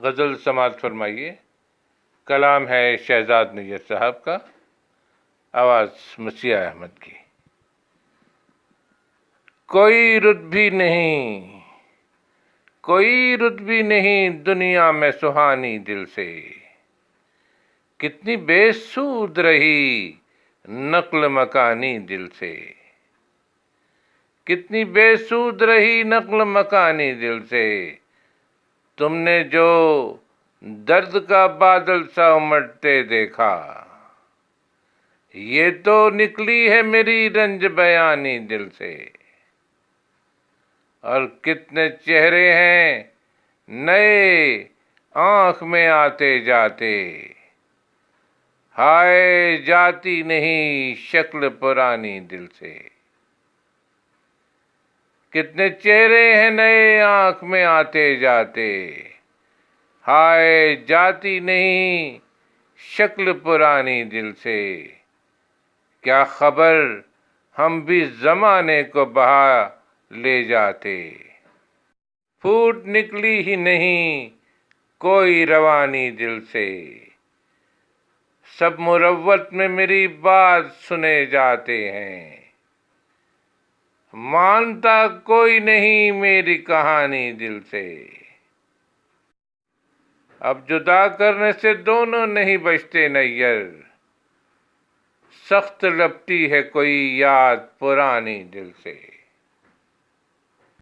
गज़ल समाअत फरमाइए। कलाम है शहजाद नैयर साहब का, आवाज़ मसीहा अहमद की। कोई रुत भी नहीं, कोई रुत भी नहीं दुनिया में सुहानी दिल से। कितनी बेसूद रही नक्ल मकानी दिल से। कितनी बेसूद रही नक्ल मकानी दिल से। तुमने जो दर्द का बादल सा उमड़ते देखा, ये तो निकली है मेरी रंज बयानी दिल से। और कितने चेहरे हैं नए आंख में आते जाते, हाय जाती नहीं शक्ल पुरानी दिल से। कितने चेहरे हैं नए आंख में आते जाते, हाय जाती नहीं शक्ल पुरानी दिल से। क्या खबर हम भी जमाने को बहा ले जाते, फूट निकली ही नहीं कोई रवानी दिल से। सब मुरव्वत में मेरी बात सुने जाते हैं, मानता कोई नहीं मेरी कहानी दिल से। अब जुदा करने से दोनों नहीं बचते नैयर, सख्त लपटी है कोई याद पुरानी दिल से।